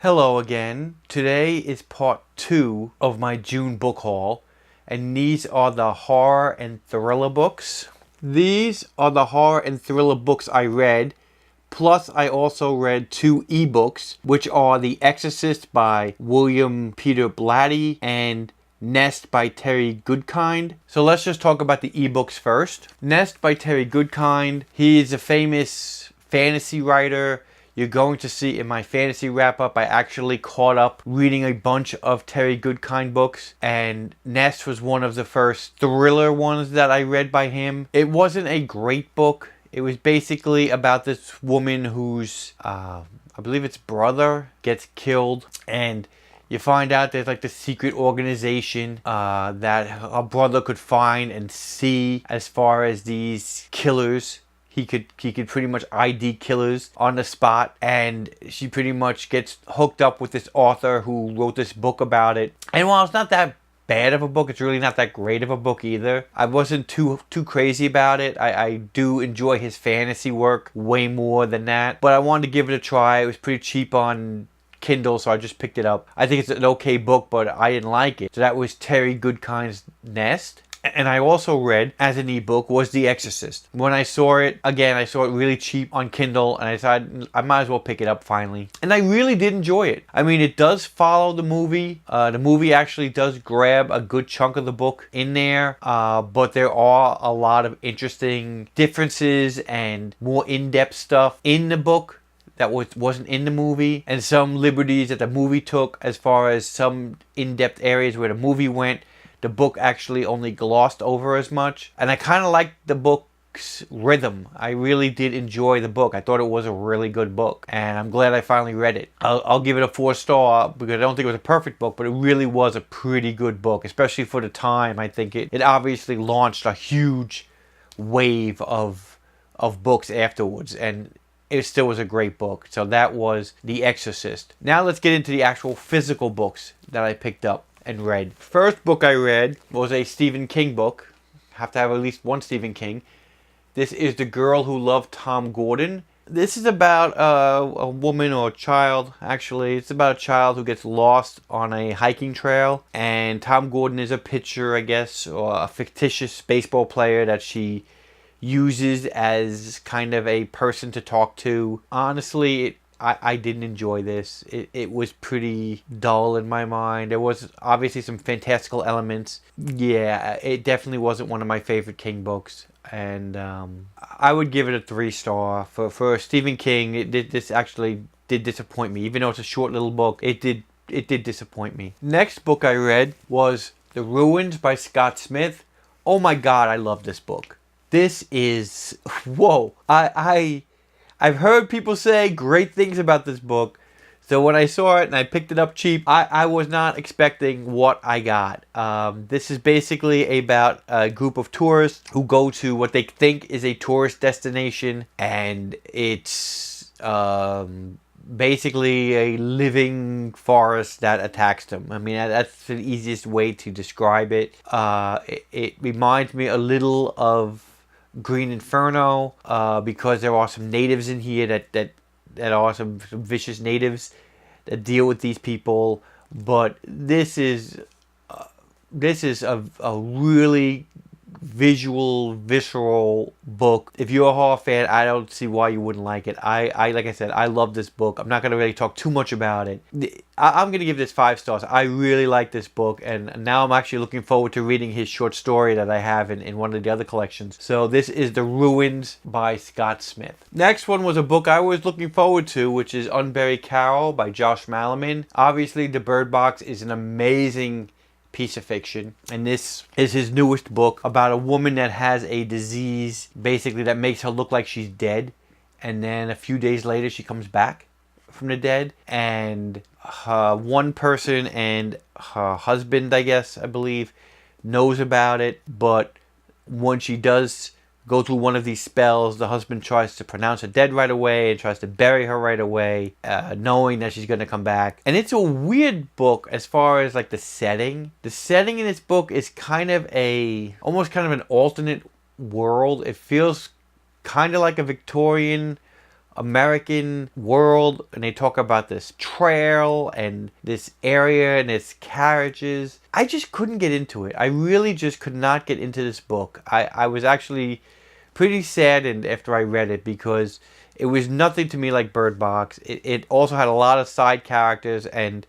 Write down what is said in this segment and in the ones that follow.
Hello again. Today is part 2 of my June book haul, and these are the horror and thriller books. These are the horror and thriller books I read, plus I also read 2 ebooks, which are The Exorcist by William Peter Blatty and Nest by Terry Goodkind. So let's just talk about the ebooks first. Nest by Terry Goodkind. He is a famous fantasy writer. You're going to see in my fantasy wrap-up, I actually caught up reading a bunch of Terry Goodkind books, and Nest was one of the first thriller ones that I read by him. It wasn't a great book. It was basically about this woman whose, I believe it's brother, gets killed, and you find out there's like the secret organization that her brother could find and see as far as these killers. He could pretty much ID killers on the spot, and she pretty much gets hooked up with this author who wrote this book about it. And while it's not that bad of a book, it's really not that great of a book either. I wasn't too crazy about it. I do enjoy his fantasy work way more than that, but I wanted to give it a try. It was pretty cheap on Kindle, so I just picked it up. I think it's an okay book, but I didn't like it. So that was Terry Goodkind's Nest. And I also read, as an ebook, was The Exorcist. When I saw it, again, I saw it really cheap on Kindle, and I decided I might as well pick it up finally. And I really did enjoy it. I mean, it does follow the movie. The movie actually does grab a good chunk of the book in there, but there are a lot of interesting differences and more in-depth stuff in the book that wasn't in the movie, and some liberties that the movie took as far as some in-depth areas where the movie went. The book actually only glossed over as much. And I kind of liked the book's rhythm. I really did enjoy the book. I thought it was a really good book. And I'm glad I finally read it. I'll give it a 4-star because I don't think it was a perfect book, but it really was a pretty good book. Especially for the time. I think it obviously launched a huge wave of books afterwards. And it still was a great book. So that was The Exorcist. Now let's get into the actual physical books that I picked up and read. First book I read was a Stephen King book. Have to have at least one Stephen King. This is The Girl Who Loved Tom Gordon. This is about a woman or a child, actually. It's about a child who gets lost on a hiking trail. And Tom Gordon is a pitcher, I guess, or a fictitious baseball player that she uses as kind of a person to talk to. Honestly, I didn't enjoy this. It was pretty dull in my mind. There was obviously some fantastical elements. Yeah, it definitely wasn't one of my favorite King books. And I would give it a 3-star. For Stephen King, this actually did disappoint me. Even though it's a short little book, it did disappoint me. Next book I read was The Ruins by Scott Smith. Oh my god, I love this book. This is... Whoa. I've heard people say great things about this book. So when I saw it and I picked it up cheap, I was not expecting what I got. This is basically about a group of tourists who go to what they think is a tourist destination. And it's basically a living forest that attacks them. I mean, that's the easiest way to describe it. It reminds me a little of Green Inferno, because there are some natives in here that are some vicious natives that deal with these people. But this is a really visual, visceral book. If you're a horror fan, I don't see why you wouldn't like it. I like I said, I love this book. I'm not going to really talk too much about it. I'm going to give this 5 stars. I really like this book, and now I'm actually looking forward to reading his short story that I have in one of the other collections. So this is The Ruins by Scott Smith. Next one was a book I was looking forward to, which is Unburied Carol by Josh Malerman. Obviously, The Bird Box is an amazing piece of fiction, and this is his newest book about a woman that has a disease basically that makes her look like she's dead, and then a few days later she comes back from the dead, and one person and her husband, I believe, knows about it, but when she does go through one of these spells, the husband tries to pronounce her dead right away and tries to bury her right away, knowing that she's going to come back. And it's a weird book as far as like the setting. The setting in this book is almost kind of an alternate world. It feels kind of like a Victorian American world, and they talk about this trail and this area and its carriages. I just couldn't get into it. I really just could not get into this book. I was actually pretty saddened after I read it because it was nothing to me like Bird Box. It also had a lot of side characters and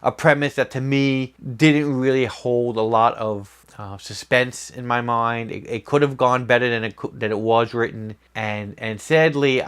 a premise that to me didn't really hold a lot of suspense in my mind. It could have gone better than it was written, and sadly,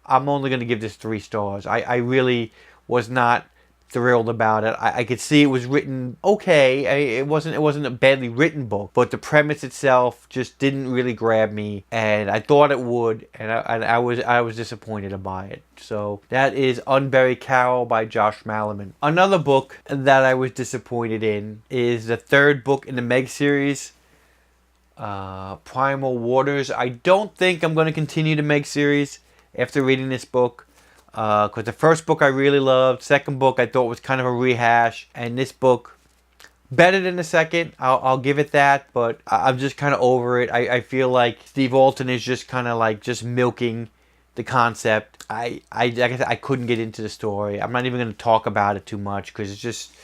I'm only going to give this 3 stars. I really was not thrilled about it. I could see it was written okay. It wasn't a badly written book, but the premise itself just didn't really grab me, and I thought it would, and I was disappointed by it. So that is Unburied Carol by Josh Malerman. Another book that I was disappointed in is the 3rd book in the Meg series, Primal Waters. I don't think I'm going to continue the Meg series after reading this book. Because the first book I really loved, second book I thought was kind of a rehash, and this book better than the second. I'll give it that, but I'm just kind of over it. I feel like Steve Alton is just kind of like just milking the concept. Like I said, I couldn't get into the story. I'm not even going to talk about it too much because it's just,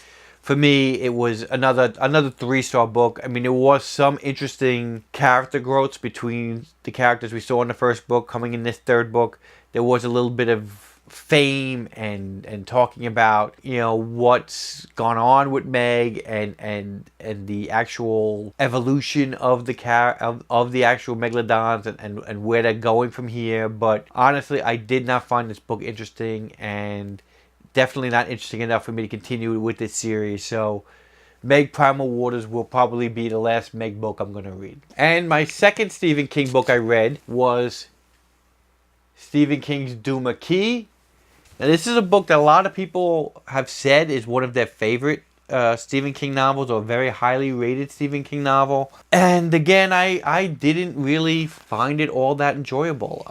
for me, it was another 3-star book. I mean, there was some interesting character growths between the characters we saw in the first book coming in this 3rd book. There was a little bit of fame and talking about, you know, what's gone on with Meg and the actual evolution of the of the actual megalodons and where they're going from here. But honestly, I did not find this book interesting, and definitely not interesting enough for me to continue with this series. So Meg Primal Waters will probably be the last Meg book I'm going to read. And my second Stephen King book I read was Stephen King's Macke. Now, this is a book that a lot of people have said is one of their favorite Stephen King novels, or a very highly rated Stephen King novel. And again, I didn't really find it all that enjoyable.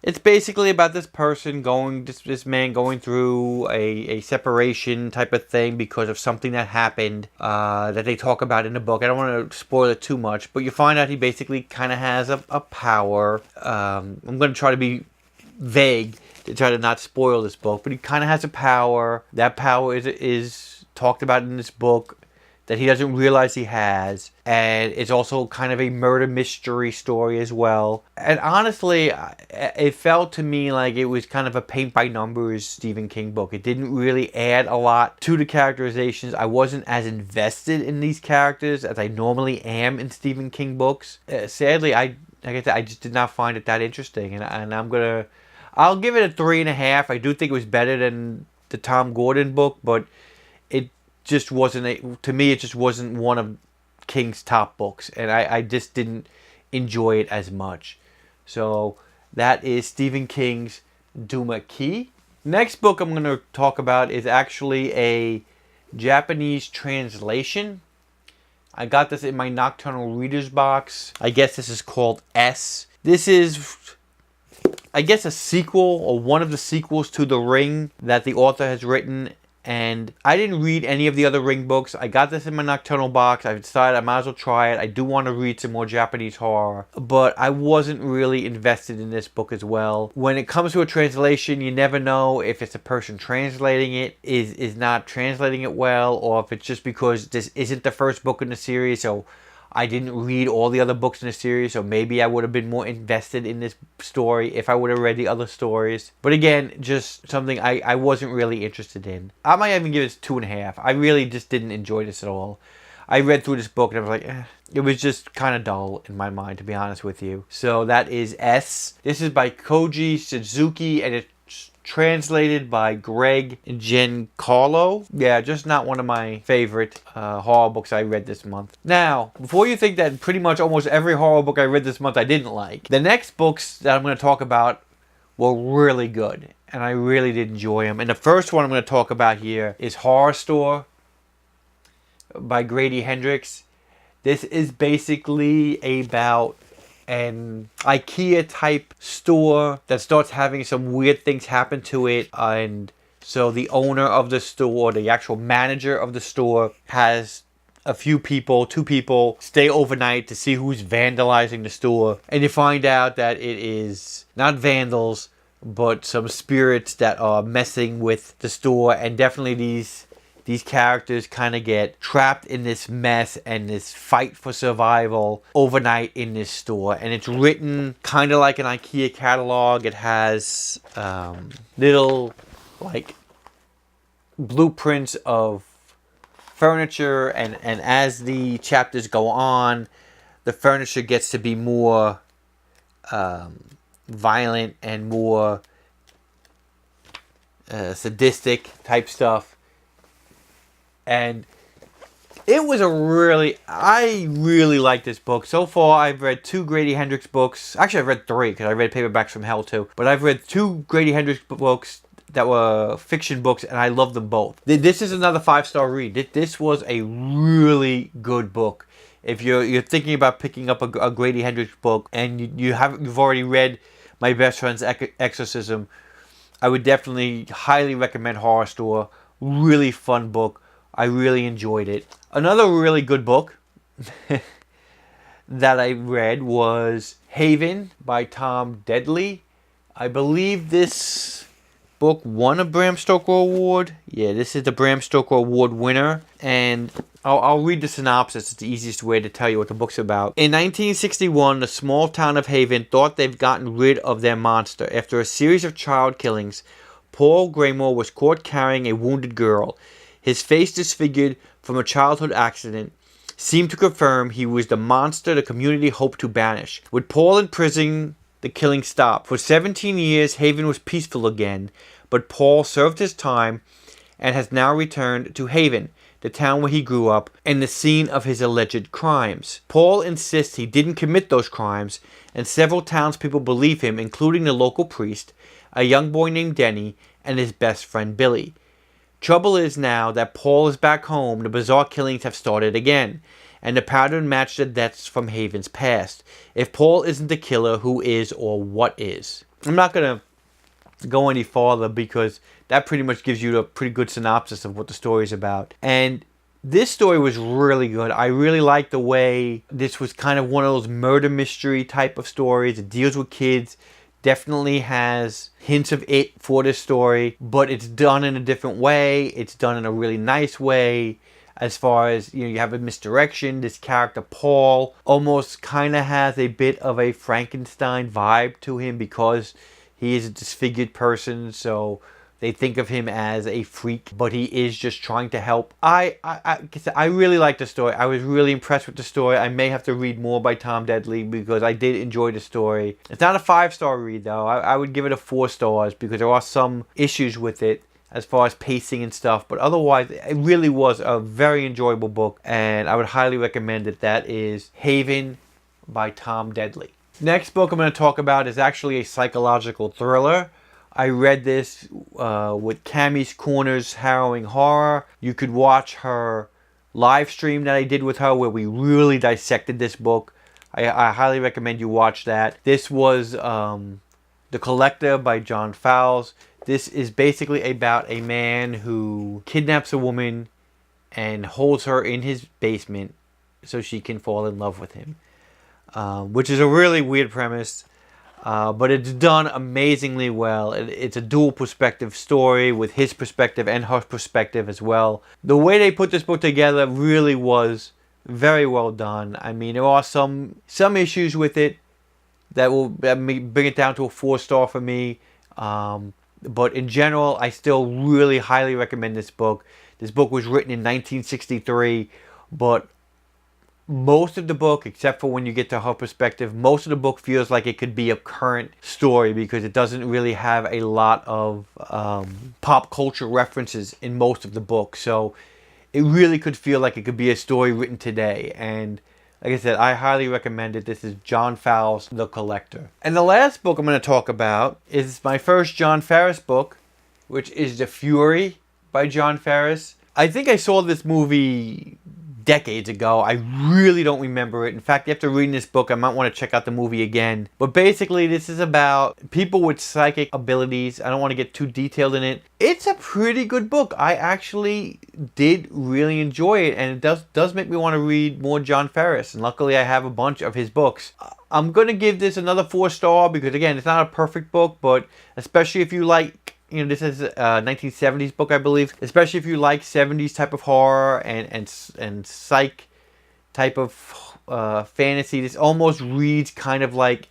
It's basically about this person this man going through a separation type of thing because of something that happened that they talk about in the book. I don't want to spoil it too much, but you find out he basically kind of has a power. I'm going to try to be vague to try to not spoil this book, but he kind of has a power. That power is talked about in this book that he doesn't realize he has, and it's also kind of a murder mystery story as well. And honestly, it felt to me like it was kind of a paint by numbers Stephen King book. It didn't really add a lot to the characterizations. I wasn't as invested in these characters as I normally am in Stephen King books. Sadly, like I said, I just did not find it that interesting, and I'll give it a 3.5. I do think it was better than the Tom Gordon book, but it just wasn't, to me, it just wasn't one of King's top books, and I just didn't enjoy it as much. So that is Stephen King's Macke. Next book I'm going to talk about is actually a Japanese translation. I got this in my Nocturnal Reader's Box. I guess this is called S. This is, I guess, a sequel, or one of the sequels to The Ring that the author has written. And I didn't read any of the other Ring books. I got this in my Nocturnal box. I decided I might as well try it. I do want to read some more Japanese horror, but I wasn't really invested in this book as well. When it comes to a translation, you never know if it's a person translating it is not translating it well, or if it's just because this isn't the first book in the series, so I didn't read all the other books in the series, so maybe I would have been more invested in this story if I would have read the other stories. But again, just something I wasn't really interested in. I might even give it 2.5. I really just didn't enjoy this at all. I read through this book and I was like, It was just kind of dull in my mind, to be honest with you. So that is S. This is by Koji Suzuki, and it's translated by Greg Giancarlo. Yeah, just not one of my favorite horror books I read this month. Now, before you think that pretty much almost every horror book I read this month I didn't like, the next books that I'm going to talk about were really good, and I really did enjoy them. And the first one I'm going to talk about here is Horror Store by Grady Hendrix. This is basically about an IKEA type store that starts having some weird things happen to it, and so the owner of the store, the actual manager of the store, has a few people, 2 people, stay overnight to see who's vandalizing the store, and you find out that it is not vandals but some spirits that are messing with the store, and definitely these characters kind of get trapped in this mess and this fight for survival overnight in this store. And it's written kind of like an IKEA catalog. It has little like blueprints of furniture, and as the chapters go on, the furniture gets to be more violent and more sadistic type stuff. And it was I really like this book. So far, I've read 2 Grady Hendrix books. Actually, I've read 3, because I read Paperbacks from Hell too. But I've read 2 Grady Hendrix books that were fiction books, and I love them both. This is another 5-star read. This was a really good book. If you're thinking about picking up a Grady Hendrix book, and you've already read My Best Friend's Exorcism, I would definitely highly recommend Horror Store. Really fun book. I really enjoyed it. Another really good book that I read was Haven by Tom Deadly. I believe this book won a Bram Stoker Award. Yeah, this is the Bram Stoker Award winner. And I'll read the synopsis. It's the easiest way to tell you what the book's about. In 1961, the small town of Haven thought they've gotten rid of their monster. After a series of child killings, Paul Graymore was caught carrying a wounded girl. His face, disfigured from a childhood accident, seemed to confirm he was the monster the community hoped to banish. With Paul in prison, the killing stopped. For 17 years, Haven was peaceful again, but Paul served his time and has now returned to Haven, the town where he grew up, and the scene of his alleged crimes. Paul insists he didn't commit those crimes, and several townspeople believe him, including the local priest, a young boy named Denny, and his best friend Billy. Trouble is now that Paul is back home, the bizarre killings have started again, and the pattern matched the deaths from Haven's past. If Paul isn't the killer, who is, or what is? I'm not going to go any farther, because that pretty much gives you a pretty good synopsis of what the story is about. And this story was really good. I really liked the way this was kind of one of those murder mystery type of stories. It deals with kids. Definitely has hints of it for this story, but it's done in a different way. It's done in a really nice way. As far as, you have a misdirection. This character, Paul, almost kind of has a bit of a Frankenstein vibe to him, because he is a disfigured person, so they think of him as a freak, but he is just trying to help. I really like the story. I was really impressed with the story. I may have to read more by Tom Deadly, because I did enjoy the story. It's not a 5-star read, though. I would give it a 4 stars, because there are some issues with it as far as pacing and stuff. But otherwise, it really was a very enjoyable book, and I would highly recommend it. That is Haven by Tom Deadly. Next book I'm going to talk about is actually a psychological thriller. I read this with Cammie's Corner's Harrowing Horror. You could watch her live stream that I did with her, where we really dissected this book. I highly recommend you watch that. This was The Collector by John Fowles. This is basically about a man who kidnaps a woman and holds her in his basement so she can fall in love with him. Which is a really weird premise. But it's done amazingly well. It's a dual perspective story with his perspective and her perspective as well. The way they put this book together really was very well done. I mean, there are some issues with it that may bring it down to a 4-star for me. But in general, I still really highly recommend this book. This book was written in 1963, but most of the book, except for when you get to her perspective, most of the book feels like it could be a current story, because it doesn't really have a lot of pop culture references in most of the book. So it really could feel like it could be a story written today. And like I said, I highly recommend it. This is John Fowles' The Collector. And the last book I'm going to talk about is my first John Farris book, which is The Fury by John Farris. I think I saw this movie decades ago. I really don't remember it. In fact, after reading this book, I might want to check out the movie again. But basically, this is about people with psychic abilities. I don't want to get too detailed in it. It's a pretty good book. I actually did really enjoy it, and it does make me want to read more John Ferris. And luckily, I have a bunch of his books. I'm going to give this another 4-star because, again, it's not a perfect book, but especially if you like, you know, this is a 1970s book, I believe. Especially if you like 70s type of horror and psych type of fantasy. This almost reads kind of like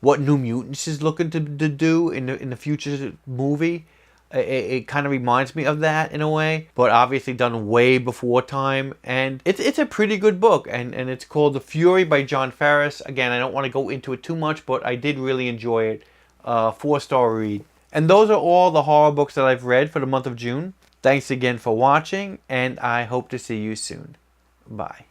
what New Mutants is looking to do in the future movie. It kind of reminds me of that in a way, but obviously done way before time. And it's a pretty good book, and it's called The Fury by John Ferris. Again, I don't want to go into it too much, but I did really enjoy it. 4-star read. And those are all the horror books that I've read for the month of June. Thanks again for watching, and I hope to see you soon. Bye.